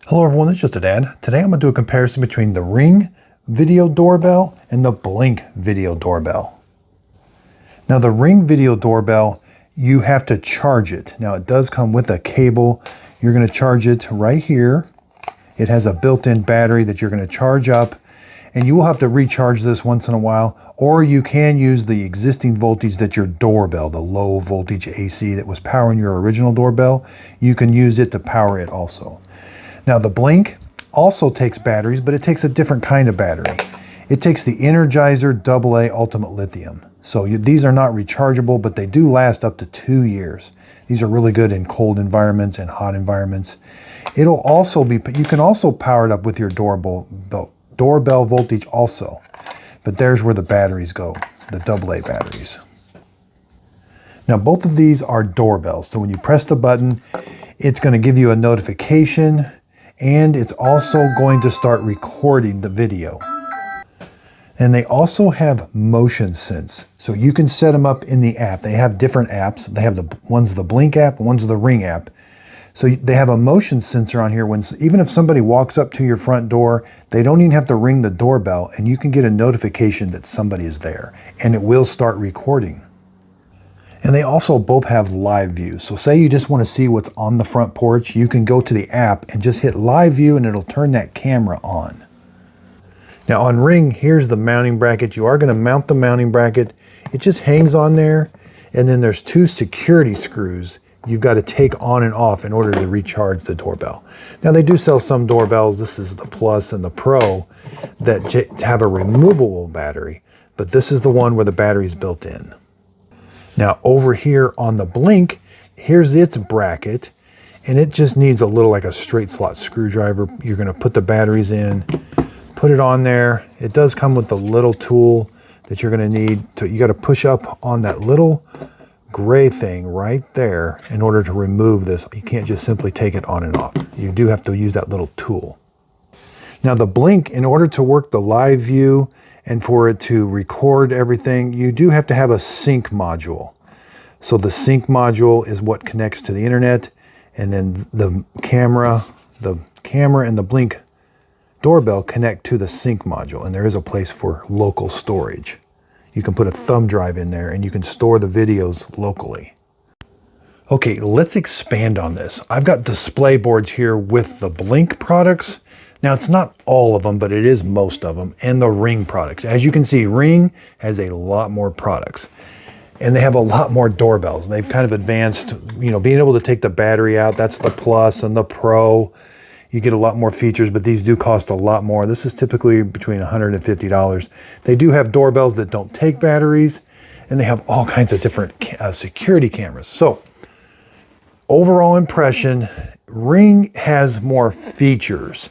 Hello everyone, it's just a dad. Today I'm going to do a comparison between the Ring video doorbell and the Blink video doorbell. Now the Ring video doorbell, you have to charge it. Now it does come with a cable. You're going to charge it right here. It has a built-in battery that you're going to charge up, and you will have to recharge this once in a while, or you can use the existing voltage that your doorbell, the low voltage AC that was powering your original doorbell, you can use it to power it also. Now the Blink also takes batteries, but it takes a different kind of battery. It takes the Energizer AA Ultimate Lithium. So these are not rechargeable, but they do last up to 2 years. These are really good in cold environments and hot environments. It'll also be, you can also power it up with your doorbell voltage also. But there's where the batteries go, the AA batteries. Now both of these are doorbells. So when you press the button, it's going to give you a notification, and it's also going to start recording the video. And they also have motion sense. So you can set them up in the app. They have different apps. They have one's the Blink app, one's the Ring app. So they have a motion sensor on here. Even if somebody walks up to your front door, they don't even have to ring the doorbell, and you can get a notification that somebody is there, and it will start recording. And they also both have live view. So say you just want to see what's on the front porch, you can go to the app and just hit live view and it'll turn that camera on. Now on Ring, here's the mounting bracket. You are going to mount the mounting bracket. It just hangs on there. And then there's 2 security screws you've got to take on and off in order to recharge the doorbell. Now they do sell some doorbells. This is the Plus and the Pro that have a removable battery, but this is the one where the battery is built in. Now over here on the Blink, here's its bracket, and it just needs a little, like a straight slot screwdriver. You're going to put the batteries in, put it on there. It does come with the little tool that you're going to need to, you got to push up on that little gray thing right there in order to remove this. You can't just simply take it on and off. You do have to use that little tool. Now the Blink, in order to work the live view and for it to record everything, you do have to have a sync module. So the sync module is what connects to the internet, and then the camera and the Blink doorbell connect to the sync module, and there is a place for local storage. You can put a thumb drive in there and you can store the videos locally. Okay, let's expand on this. I've got display boards here with the Blink products. Now it's not all of them, but it is most of them, and the Ring products. As you can see, Ring has a lot more products, and they have a lot more doorbells. They've kind of advanced, you know, being able to take the battery out. That's the Plus and the Pro. You get a lot more features, but these do cost a lot more. This is typically between $100 and $50. They do have doorbells that don't take batteries, and they have all kinds of different security cameras. So overall impression, Ring has more features,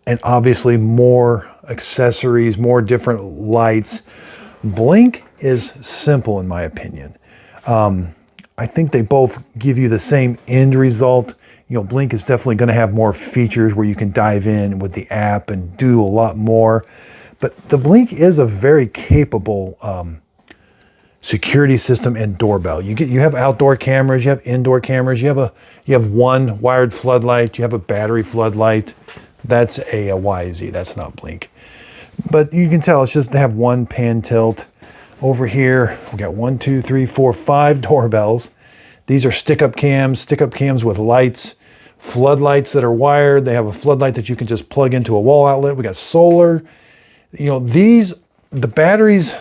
and obviously more accessories, more different lights. Blink is simple in my opinion. I think they both give you the same end result. You know, Blink is definitely going to have more features where you can dive in with the app and do a lot more. But the Blink is a very capable security system and doorbell. You have outdoor cameras, you have indoor cameras, you have one wired floodlight, you have a battery floodlight. That's a YZ, that's not Blink. But you can tell it's just to have one pan tilt. Over here, we got 1, 2, 3, 4, 5 doorbells. These are stick-up cams with lights, floodlights that are wired. They have a floodlight that you can just plug into a wall outlet. We got solar. You know, the batteries,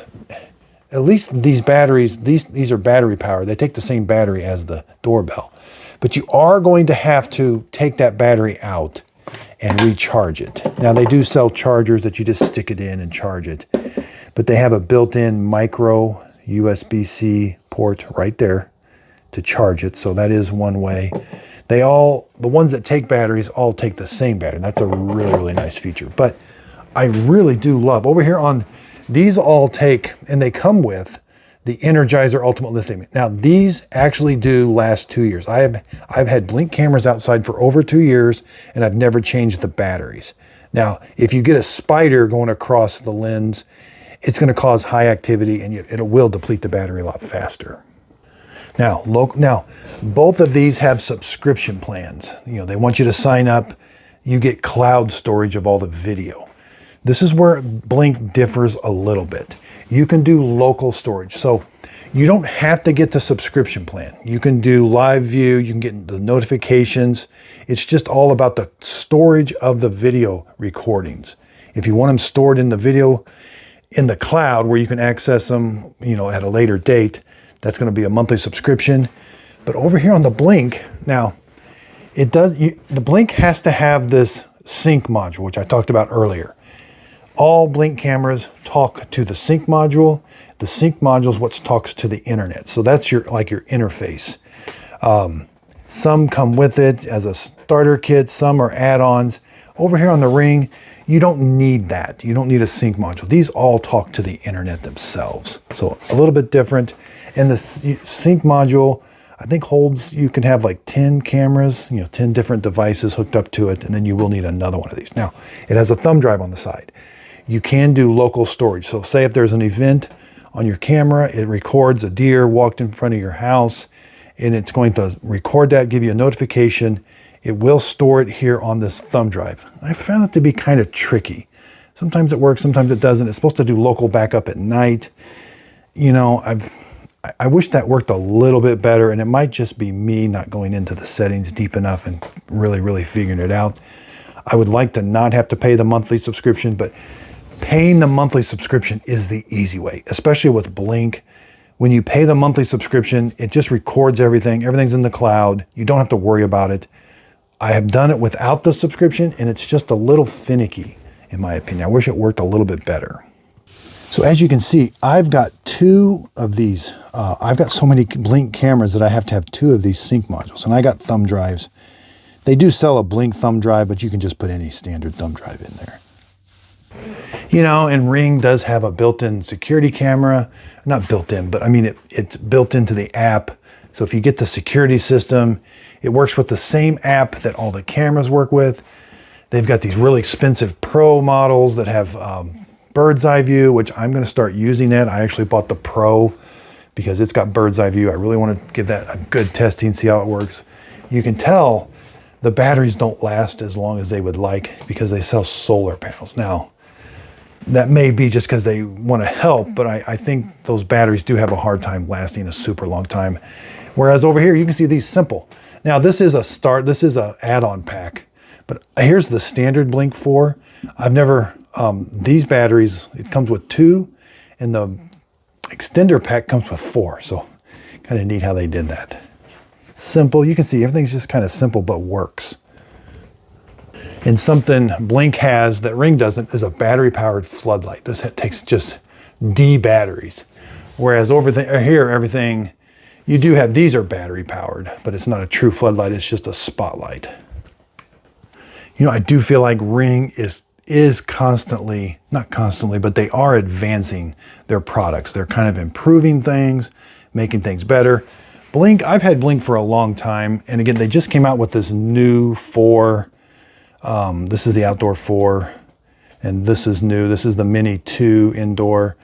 at least these batteries, these are battery powered. They take the same battery as the doorbell. But you are going to have to take that battery out and recharge it. Now they do sell chargers that you just stick it in and charge it, but they have a built-in micro USB-C port right there to charge it. So that is one way. The ones that take batteries all take the same battery. That's a really, really nice feature. But I really do love over here on these all take, and they come with the Energizer Ultimate Lithium. Now these actually do last 2 years. I've had Blink cameras outside for over 2 years, and I've never changed the batteries. Now, if you get a spider going across the lens, it's going to cause high activity, and it will deplete the battery a lot faster. Now, both of these have subscription plans. You know, they want you to sign up. you get cloud storage of all the video. This is where Blink differs a little bit. You can do local storage. So you don't have to get the subscription plan. You can do live view, you can get the notifications. It's just all about the storage of the video recordings. If you want them stored in the video in the cloud where you can access them, at a later date, that's going to be a monthly subscription. But over here on the Blink, now the Blink has to have this sync module, which I talked about earlier. All Blink cameras talk to the sync module. The sync module is what talks to the internet. So that's your interface. Some come with it as a starter kit. Some are add-ons. Over here on the Ring, you don't need that. You don't need a sync module. These all talk to the internet themselves. So a little bit different. And the sync module, I think you can have like 10 cameras, 10 different devices hooked up to it, and then you will need another one of these. Now, it has a thumb drive on the side. You can do local storage. So say if there's an event on your camera, it records a deer walked in front of your house, and it's going to record that, give you a notification. It will store it here on this thumb drive. I found it to be kind of tricky. Sometimes it works, sometimes it doesn't. It's supposed to do local backup at night. I wish that worked a little bit better, and it might just be me not going into the settings deep enough and really figuring it out. I would like to not have to pay the monthly subscription, but paying the monthly subscription is the easy way, especially with Blink. When you pay the monthly subscription, it just records everything. Everything's in the cloud. You don't have to worry about it. I have done it without the subscription, and it's just a little finicky, in my opinion. I wish it worked a little bit better. So as you can see, I've got two of these. I've got so many Blink cameras that I have to have two of these sync modules, and I got thumb drives. They do sell a Blink thumb drive, but you can just put any standard thumb drive in there. And Ring does have a built-in security camera. Not built-in, but I mean, it's built into the app. So if you get the security system, it works with the same app that all the cameras work with. They've got these really expensive Pro models that have bird's eye view, which I'm going to start using that. I actually bought the Pro because it's got bird's eye view. I really want to give that a good testing, see how it works. You can tell the batteries don't last as long as they would like because they sell solar panels. Now, that may be just because they want to help, but I think those batteries do have a hard time lasting a super long time. Whereas over here, you can see these simple. Now, this is an add-on pack, but here's the standard Blink 4. I've never, these batteries, it comes with 2, and the extender pack comes with 4. So kind of neat how they did that. Simple, you can see everything's just kind of simple, but works. And something Blink has that Ring doesn't is a battery-powered floodlight. This takes just D batteries. Whereas over here, everything, you do have, these are battery-powered, but it's not a true floodlight, it's just a spotlight. I do feel like Ring is constantly, not constantly, but they are advancing their products. They're kind of improving things, making things better. Blink, I've had Blink for a long time. And again, they just came out with this new 4. This is the outdoor 4, and this is new. This is the Mini 2 indoor.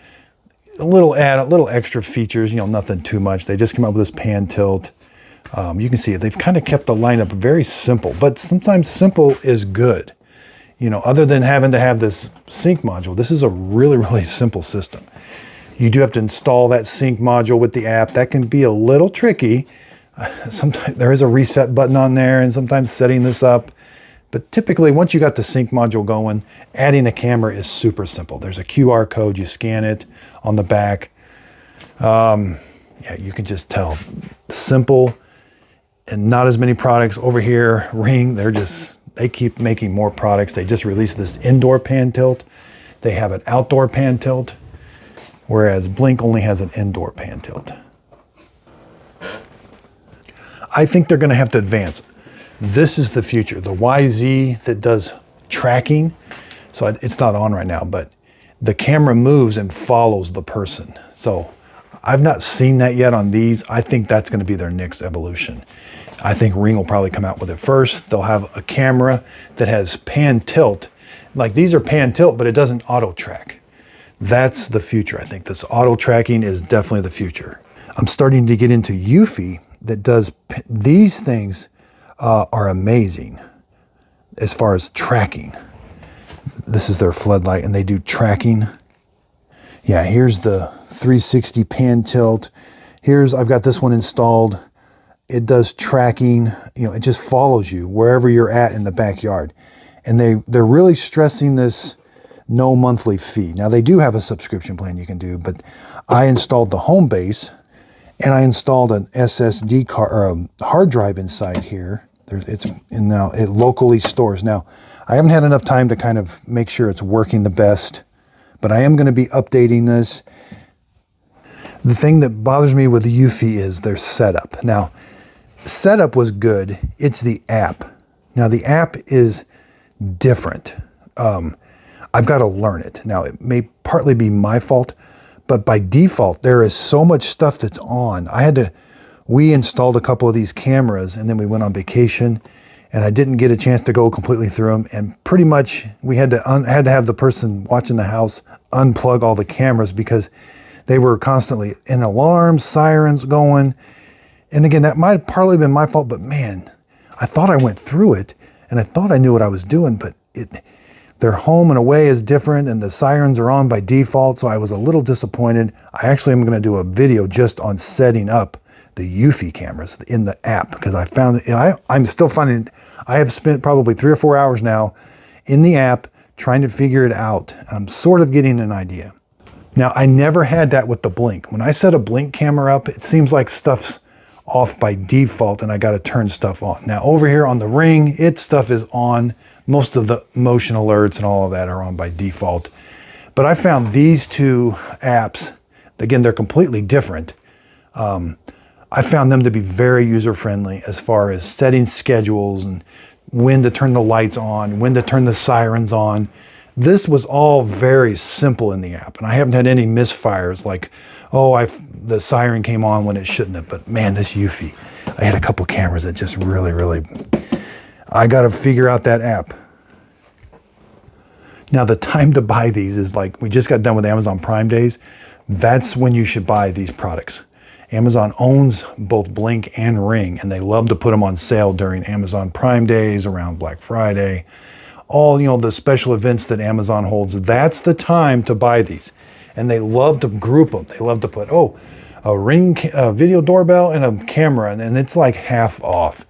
A little extra features, nothing too much. They just came up with this pan tilt. You can see it. They've kind of kept the lineup very simple, but sometimes simple is good. Other than having to have this sync module, this is a really simple system. You do have to install that sync module with the app. That can be a little tricky. Sometimes there is a reset button on there, and sometimes setting this up. But typically, once you got the sync module going, adding a camera is super simple. There's a QR code, you scan it on the back. Yeah, you can just tell. Simple and not as many products. Over here, Ring, they keep making more products. They just released this indoor pan tilt. They have an outdoor pan tilt, whereas Blink only has an indoor pan tilt. I think they're gonna have to advance. This is the future. The YZ that does tracking, so it's not on right now, but the camera moves and follows the person. So I've not seen that yet on these. I think that's going to be their next evolution. I think Ring will probably come out with it first. They'll have a camera that has pan tilt. Like these are pan tilt, but it doesn't auto track. That's the future. I think this auto tracking is definitely the future. I'm starting to get into Eufy that does these things. Are amazing. as far as tracking. This is their floodlight, and they do tracking. Yeah, here's the 360 pan tilt. I've got this one installed. It does tracking. You know, it just follows you wherever you're at in the backyard. And they're really stressing this no monthly fee. Now, they do have a subscription plan you can do, but I installed the home base, and I installed an SSD card or a hard drive inside here. It locally stores. Now, I haven't had enough time to kind of make sure it's working the best, but I am going to be updating this. The thing that bothers me with the Eufy is their setup. Now, setup was good. It's the app. Now, the app is different. I've got to learn it. Now, it may partly be my fault, but by default, there is so much stuff that's on. We installed a couple of these cameras, and then we went on vacation, and I didn't get a chance to go completely through them. And pretty much we had to have the person watching the house unplug all the cameras because they were constantly in alarms, sirens going. And again, that might have partly been my fault, but man, I thought I went through it and I thought I knew what I was doing, but their home and away is different and the sirens are on by default. So I was a little disappointed. I actually am going to do a video just on setting up the Eufy cameras in the app because I found it. I'm still finding it. I have spent probably 3 or 4 hours now in the app trying to figure it out. I'm sort of getting an idea. Now, I never had that with the Blink. When I set a Blink camera up, it seems like stuff's off by default and I got to turn stuff on. Now, over here on the Ring, stuff is on. Most of the motion alerts and all of that are on by default. But I found these two apps, again, they're completely different. I found them to be very user-friendly as far as setting schedules and when to turn the lights on, when to turn the sirens on. This was all very simple in the app, and I haven't had any misfires like, the siren came on when it shouldn't have. But man, this Eufy, I had a couple cameras that just really, I got to figure out that app. Now, the time to buy these is like, we just got done with Amazon Prime days. That's when you should buy these products. Amazon owns both Blink and Ring, and they love to put them on sale during Amazon Prime days, around Black Friday. All, the special events that Amazon holds, that's the time to buy these. And they love to group them. They love to put, a Ring video doorbell and a camera, and it's like half off.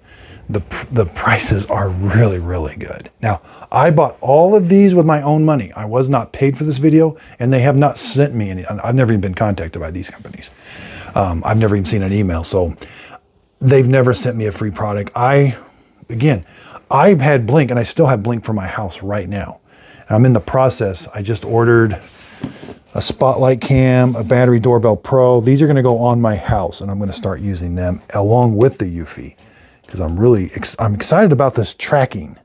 The prices are really good. Now, I bought all of these with my own money. I was not paid for this video, and they have not sent me any. I've never even been contacted by these companies. I've never even seen an email, so they've never sent me a free product. I've had Blink, and I still have Blink for my house right now. And I'm in the process. I just ordered a Spotlight Cam, a Battery Doorbell Pro. These are going to go on my house, and I'm going to start using them along with the Eufy because I'm excited about this tracking.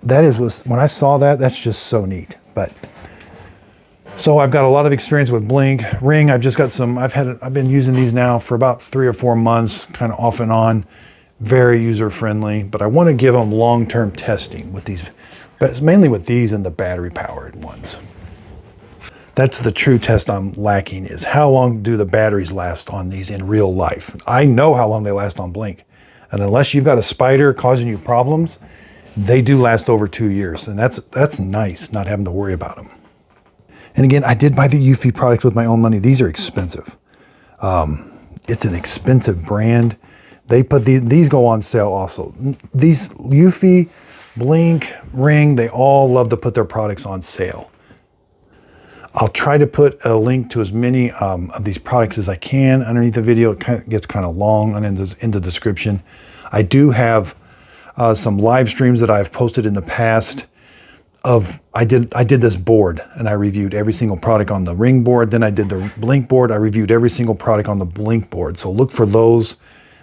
When I saw that, that's just so neat. So I've got a lot of experience with Blink. Ring, I've just got I've been using these now for about 3 or 4 months, kind of off and on. Very user-friendly, but I want to give them long-term testing with these, but it's mainly with these and the battery-powered ones. That's the true test I'm lacking, is how long do the batteries last on these in real life? I know how long they last on Blink, and unless you've got a spider causing you problems, they do last over 2 years, and that's nice, not having to worry about them. And again, I did buy the Eufy products with my own money. These are expensive. It's an expensive brand. They put these go on sale also. These Eufy, Blink, Ring, they all love to put their products on sale. I'll try to put a link to as many of these products as I can underneath the video. It gets kind of long and in the description. I do have some live streams that I've posted in the past I did this board and I reviewed every single product on the Ring board. Then I did the Blink board. I reviewed every single product on the Blink board. So look for those.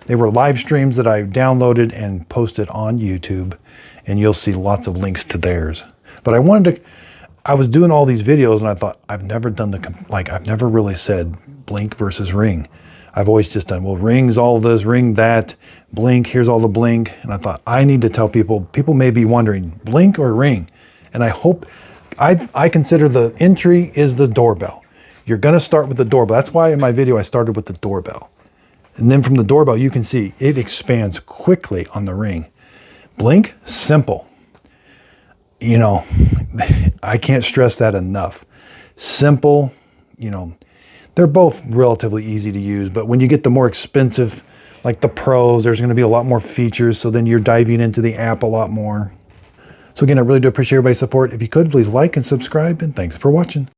They were live streams that I downloaded and posted on YouTube, and you'll see lots of links to theirs. But I was doing all these videos and I thought, I've never really said Blink versus Ring. I've always just done, well, Ring's all this, Ring that, Blink, here's all the Blink. And I thought, I need to tell people may be wondering, Blink or Ring? And I consider the entry is the doorbell. You're gonna start with the doorbell. That's why in my video, I started with the doorbell. And then from the doorbell, you can see it expands quickly on the Ring. Blink, simple. you know, I can't stress that enough. Simple, you know, they're both relatively easy to use, but when you get the more expensive, like the Pros, there's going to be a lot more features. So then you're diving into the app a lot more. So again, I really do appreciate everybody's support. If you could, please like and subscribe, and thanks for watching.